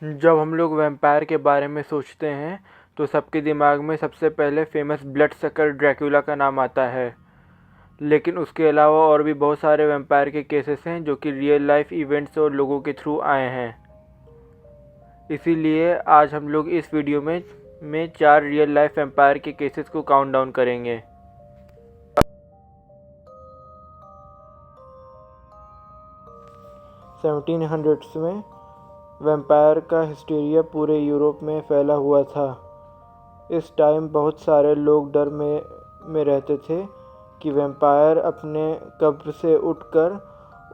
जब हम लोग वैम्पायर के बारे में सोचते हैं तो सबके दिमाग में सबसे पहले फेमस ब्लड सकर ड्रैकुला का नाम आता है। लेकिन उसके अलावा और भी बहुत सारे वैम्पायर के केसेस हैं जो कि रियल लाइफ इवेंट्स और लोगों के थ्रू आए हैं। इसीलिए आज हम लोग इस वीडियो में 4 रियल लाइफ वैम्पायर के केसेस को काउंट डाउन करेंगे। सेवनटीन हंड्रेड्स में वैम्पायर का हिस्टीरिया पूरे यूरोप में फैला हुआ था। इस टाइम बहुत सारे लोग डर में रहते थे कि वैम्पायर अपने कब्र से उठकर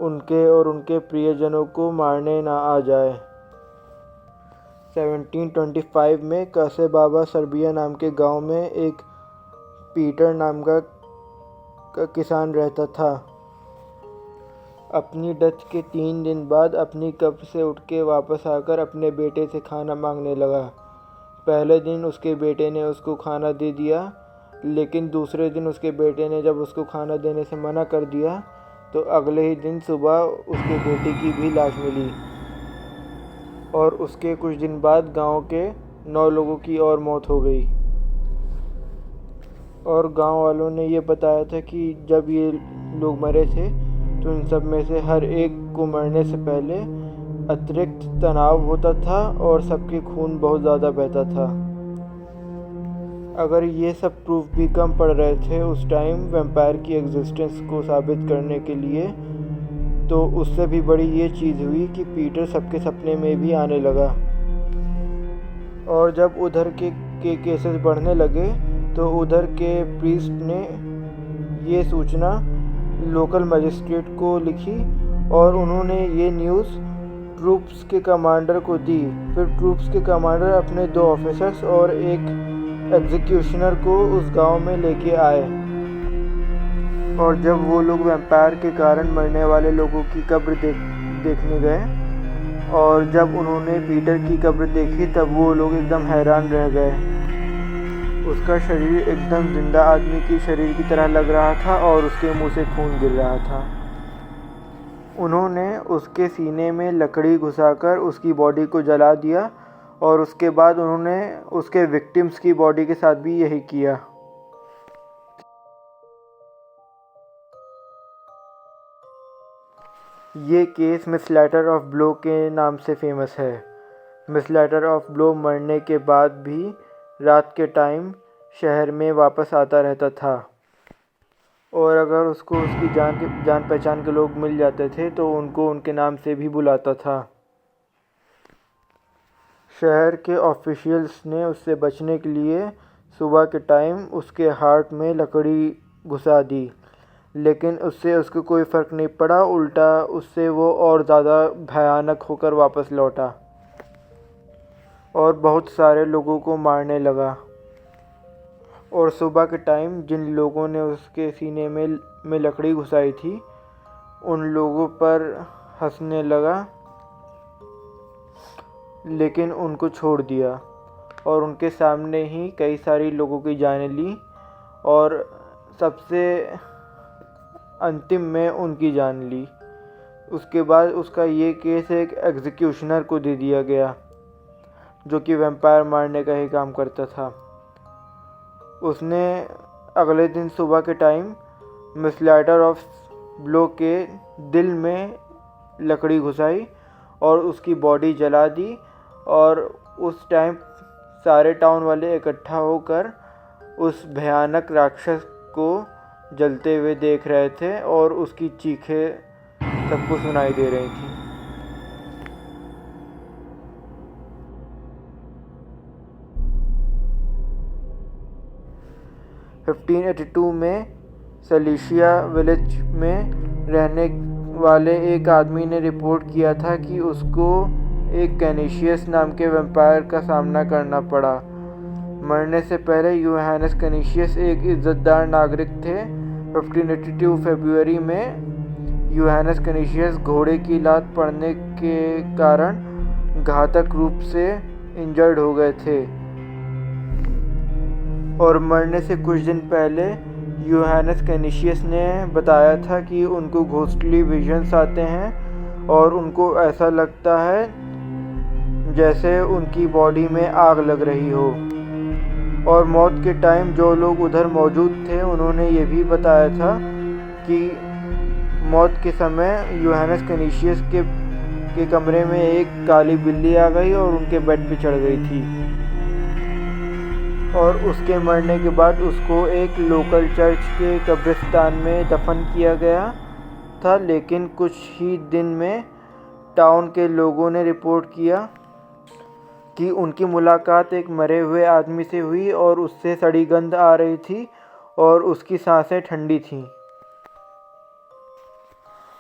उनके और उनके प्रियजनों को मारने ना आ जाए। 1725 में कासेबाबा सर्बिया नाम के गांव में एक पीटर नाम का किसान रहता था। अपनी डेथ के 3 दिन बाद अपनी कब्र से उठ के वापस आकर अपने बेटे से खाना मांगने लगा। पहले दिन उसके बेटे ने उसको खाना दे दिया, लेकिन दूसरे दिन उसके बेटे ने जब उसको खाना देने से मना कर दिया तो अगले ही दिन सुबह उसके बेटे की भी लाश मिली और उसके कुछ दिन बाद गांव के 9 लोगों की और मौत हो गई। और गांव वालों ने ये बताया था कि जब ये लोग मरे थे तो इन सब में से हर एक को मरने से पहले अतिरिक्त तनाव होता था और सबके खून बहुत ज़्यादा बहता था। अगर ये सब प्रूफ भी कम पड़ रहे थे उस टाइम वैम्पायर की एग्जिस्टेंस को साबित करने के लिए, तो उससे भी बड़ी ये चीज़ हुई कि पीटर सबके सपने में भी आने लगा। और जब उधर के केसेस बढ़ने लगे तो उधर के प्रीस्ट ने ये सूचना लोकल मजिस्ट्रेट को लिखी और उन्होंने ये न्यूज़ ट्रूप्स के कमांडर को दी। फिर ट्रूप्स के कमांडर अपने 2 ऑफिसर्स और एक एग्जीक्यूशनर को उस गांव में लेके आए। और जब वो लोग वैम्पायर के कारण मरने वाले लोगों की कब्र देखने गए और जब उन्होंने पीटर की कब्र देखी तब वो लोग एकदम हैरान रह गए। उसका शरीर एकदम जिंदा आदमी की शरीर की तरह लग रहा था और उसके मुंह से खून गिर रहा था। उन्होंने उसके सीने में लकड़ी घुसाकर उसकी बॉडी को जला दिया और उसके बाद उन्होंने उसके विक्टिम्स की बॉडी के साथ भी यही किया। ये case miss letter of blow के नाम से फेमस है। मिस लैटर ऑफ ब्लो मरने के बाद भी रात के टाइम शहर में वापस आता रहता था और अगर उसको उसकी जान पहचान के लोग मिल जाते थे तो उनको उनके नाम से भी बुलाता था। शहर के ऑफिशियल्स ने उससे बचने के लिए सुबह के टाइम उसके हार्ट में लकड़ी घुसा दी, लेकिन उससे उसको कोई फ़र्क नहीं पड़ा। उल्टा उससे वो और ज़्यादा भयानक होकर वापस लौटा और बहुत सारे लोगों को मारने लगा। और सुबह के टाइम जिन लोगों ने उसके सीने में लकड़ी घुसाई थी उन लोगों पर हंसने लगा, लेकिन उनको छोड़ दिया और उनके सामने ही कई सारी लोगों की जानें ली और सबसे अंतिम में उनकी जान ली। उसके बाद उसका ये केस एक एग्जीक्यूशनर को दे दिया गया जो कि वैम्पायर मारने का ही काम करता था। उसने अगले दिन सुबह के time miss letter of blow के दिल में लकड़ी घुसाई और उसकी बॉडी जला दी और उस टाइम सारे टाउन वाले इकट्ठा होकर उस भयानक राक्षस को जलते हुए देख रहे थे और उसकी चीखें सबको सुनाई दे रही थी। 1582 में सलीशिया विलेज में रहने वाले एक आदमी ने रिपोर्ट किया था कि उसको एक कैनिशियस नाम के वैम्पायर का सामना करना पड़ा। मरने से पहले यूहानस कैनिशियस एक इज़्ज़तदार नागरिक थे। 1582 फरवरी में यूहानस कैनिशियस घोड़े की लात पड़ने के कारण घातक रूप से इंजर्ड हो गए थे और मरने से कुछ दिन पहले यूहानस कैनिशियस ने बताया था कि उनको घोस्टली विजन्स आते हैं और उनको ऐसा लगता है जैसे उनकी बॉडी में आग लग रही हो। और मौत के टाइम जो लोग उधर मौजूद थे उन्होंने ये भी बताया था कि मौत के समय यूहानस कैनिसियस के कमरे में एक काली बिल्ली आ गई और उनके बेड पे चढ़ गई थी। और उसके मरने के बाद उसको एक लोकल चर्च के कब्रिस्तान में दफन किया गया था, लेकिन कुछ ही दिन में टाउन के लोगों ने रिपोर्ट किया कि उनकी मुलाकात एक मरे हुए आदमी से हुई और उससे सड़ी गंध आ रही थी और उसकी सांसें ठंडी थीं।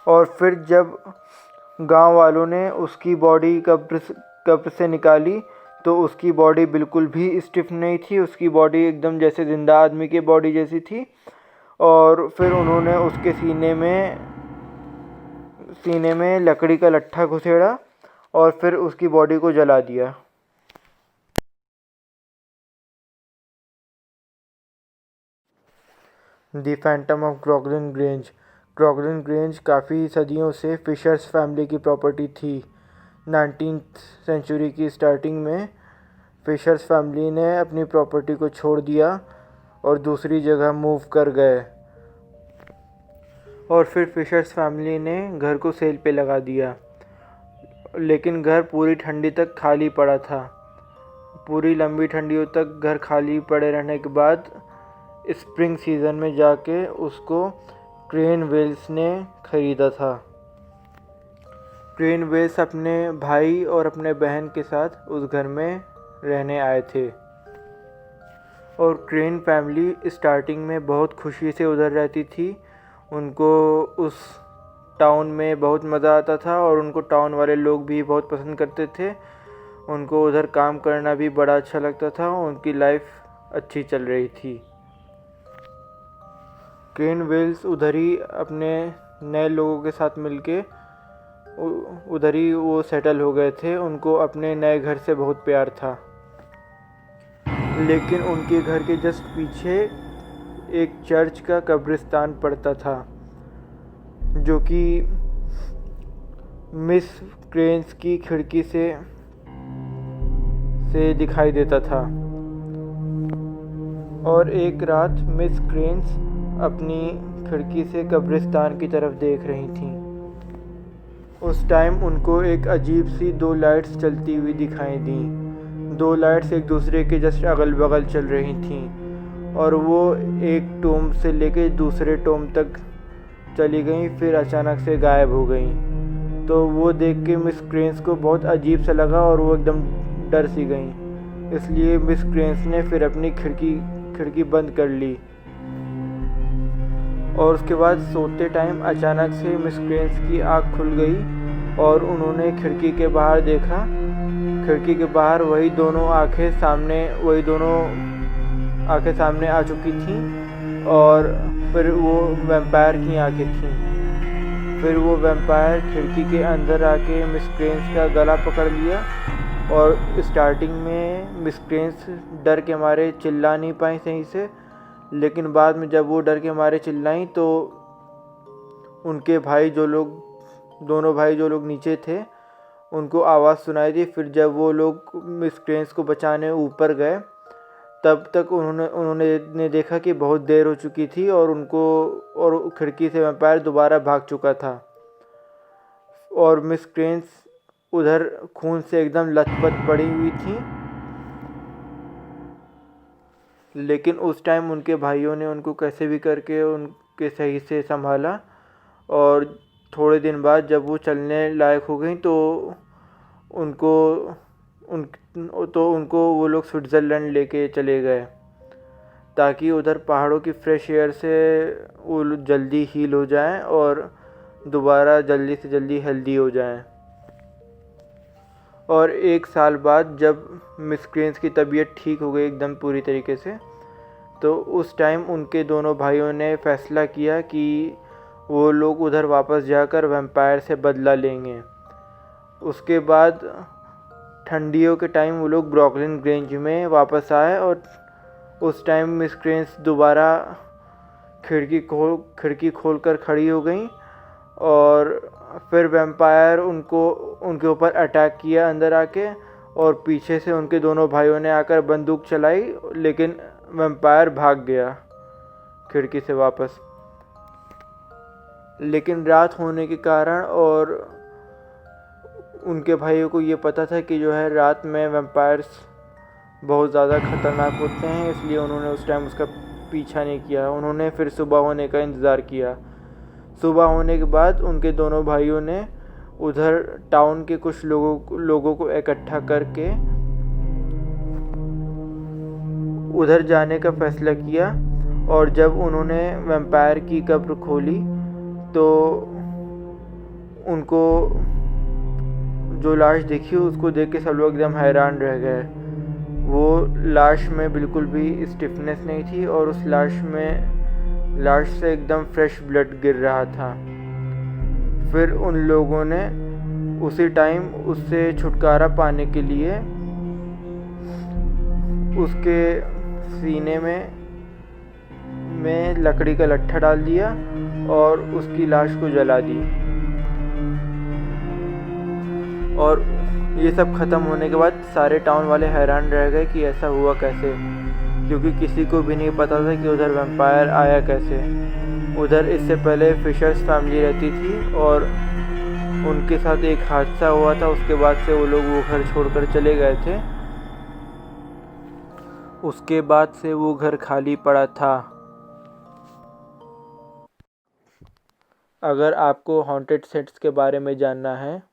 और फिर जब गांव वालों ने उसकी बॉडी कब्र से निकाली तो उसकी बॉडी बिल्कुल भी स्टिफ नहीं थी, उसकी बॉडी एकदम जैसे जिंदा आदमी की बॉडी जैसी थी। और फिर उन्होंने उसके सीने में लकड़ी का लट्ठा घुसेड़ा और फिर उसकी बॉडी को जला दिया। The phantom of Croglin Grange. Croglin Grange काफ़ी सदियों से फिशर्स फैमिली की प्रॉपर्टी थी। 19th सेंचुरी की स्टार्टिंग में फिशर्स फैमिली ने अपनी प्रॉपर्टी को छोड़ दिया और दूसरी जगह मूव कर गए। और फिर फिशर्स फैमिली ने घर को सेल पे लगा दिया, लेकिन घर पूरी ठंडी तक खाली पड़ा था। पूरी लंबी ठंडियों तक घर खाली पड़े रहने के बाद स्प्रिंग सीज़न में जाके उसको क्रेन वेल्स ने ख़रीदा था। क्रेन वेल्स अपने भाई और अपने बहन के साथ उस घर में रहने आए थे। और क्रेन फैमिली स्टार्टिंग में बहुत खुशी से उधर रहती थी। उनको उस टाउन में बहुत मज़ा आता था और उनको टाउन वाले लोग भी बहुत पसंद करते थे। उनको उधर काम करना भी बड़ा अच्छा लगता था। उनकी लाइफ अच्छी चल रही थी। क्रेन वेल्स उधर ही अपने नए लोगों के साथ मिलके उधर ही वो सेटल हो गए थे। उनको अपने नए घर से बहुत प्यार था। लेकिन उनके घर के जस्ट पीछे एक चर्च का कब्रिस्तान पड़ता था, जो कि मिस क्रेन्स की खिड़की से दिखाई देता था। और एक रात मिस क्रेन्स अपनी खिड़की से कब्रिस्तान की तरफ देख रही थीं। उस टाइम उनको एक अजीब सी 2 लाइट्स चलती हुई दिखाई दी। 2 लाइट्स एक दूसरे के जस्ट अगल बगल चल रही थीं और वो एक टोम से लेके दूसरे टोम तक चली गई, फिर अचानक से गायब हो गई। तो वो देख के मिस क्रेन्स को बहुत अजीब सा लगा और वो एकदम डर सी गई। इसलिए मिस क्रेन्स ने फिर अपनी खिड़की बंद कर ली। और उसके बाद सोते टाइम अचानक से मिस क्रेन्स की आँख खुल गई और उन्होंने खिड़की के बाहर देखा। खिड़की के बाहर वही दोनों आंखें सामने आ चुकी थीं और फिर वो वैम्पायर की आंखें थीं। फिर वो वैम्पायर खिड़की के अंदर आके मिस क्रेन्स का गला पकड़ लिया। और स्टार्टिंग में मिस क्रेन्स डर के मारे चिल्ला नहीं पाई सही से, लेकिन बाद में जब वो डर के मारे चिल्लाई तो उनके दोनों भाई जो लोग नीचे थे उनको आवाज़ सुनाई दी। फिर जब वो लोग मिस क्रेन्स को बचाने ऊपर गए तब तक उन्होंने देखा कि बहुत देर हो चुकी थी और खिड़की से वैम्पायर दोबारा भाग चुका था। और मिस क्रेन्स उधर खून से एकदम लथपथ पड़ी हुई थी। लेकिन उस टाइम उनके भाइयों ने उनको कैसे भी करके उनके सही से संभाला। और थोड़े दिन बाद जब वो चलने लायक हो गई तो उनको वो लोग स्विट्ज़रलैंड लेके चले गए, ताकि उधर पहाड़ों की फ्रेश एयर से वो जल्दी हील हो जाएं और दोबारा जल्दी से जल्दी हेल्दी हो जाएं। और 1 साल बाद जब मिस क्रेन्स की तबीयत ठीक हो गई एकदम पूरी तरीके से, तो उस टाइम उनके दोनों भाइयों ने फ़ैसला किया कि वो लोग उधर वापस जाकर वैम्पायर से बदला लेंगे। उसके बाद ठंडियों के टाइम वो लोग ग्रॉगलिन ग्रेंज में वापस आए और उस टाइम मिस क्रेन्स दोबारा खिड़की खोलकर खड़ी हो गई और फिर वैम्पायर उनके ऊपर अटैक किया अंदर आके और पीछे से उनके दोनों भाइयों ने आकर बंदूक चलाई, लेकिन वैम्पायर भाग गया खिड़की से वापस। लेकिन रात होने के कारण और उनके भाइयों को ये पता था कि जो है रात में वैम्पायर्स बहुत ज़्यादा ख़तरनाक होते हैं, इसलिए उन्होंने उस टाइम उसका पीछा नहीं किया। उन्होंने फिर सुबह होने का इंतज़ार किया। सुबह होने के बाद उनके दोनों भाइयों ने उधर टाउन के कुछ लोगों को इकट्ठा करके उधर जाने का फ़ैसला किया। और जब उन्होंने वैम्पायर की कब्र खोली तो उनको जो लाश दिखी उसको देख के सब लोग एकदम हैरान रह गए। वो लाश में बिल्कुल भी स्टिफनेस नहीं थी और उस लाश से एकदम फ्रेश ब्लड गिर रहा था। फिर उन लोगों ने उसी टाइम उससे छुटकारा पाने के लिए उसके सीने में लकड़ी का लट्ठा डाल दिया और उसकी लाश को जला दी। और ये सब ख़त्म होने के बाद सारे टाउन वाले हैरान रह गए कि ऐसा हुआ कैसे, क्योंकि किसी को भी नहीं पता था कि उधर वैम्पायर आया कैसे। उधर इससे पहले फिशर्स फैमिली रहती थी और उनके साथ एक हादसा हुआ था। उसके बाद से वो लोग वो घर छोड़कर चले गए थे। उसके बाद से वो घर खाली पड़ा था। अगर आपको हॉन्टेड सेट्स के बारे में जानना है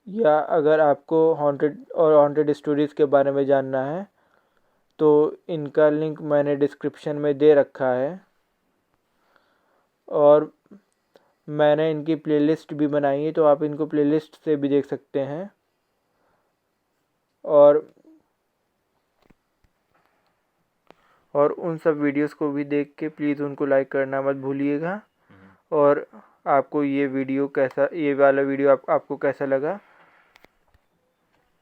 या अगर आपको हॉन्टेड स्टोरीज़ के बारे में जानना है तो इनका लिंक मैंने डिस्क्रिप्शन में दे रखा है। और मैंने इनकी प्लेलिस्ट भी बनाई है, तो आप इनको प्लेलिस्ट से भी देख सकते हैं। और उन सब वीडियोस को भी देख के प्लीज़ उनको लाइक करना मत भूलिएगा। और आपको ये वाला वीडियो आपको कैसा लगा,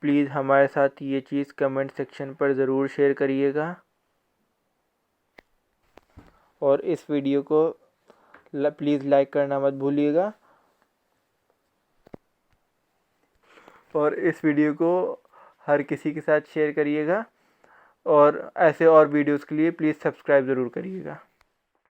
प्लीज़ हमारे साथ ये चीज़ कमेंट सेक्शन पर ज़रूर शेयर करिएगा। और इस वीडियो को प्लीज़ लाइक करना मत भूलिएगा। और इस वीडियो को हर किसी के साथ शेयर करिएगा। और ऐसे और वीडियोस के लिए प्लीज़ सब्सक्राइब ज़रूर करिएगा।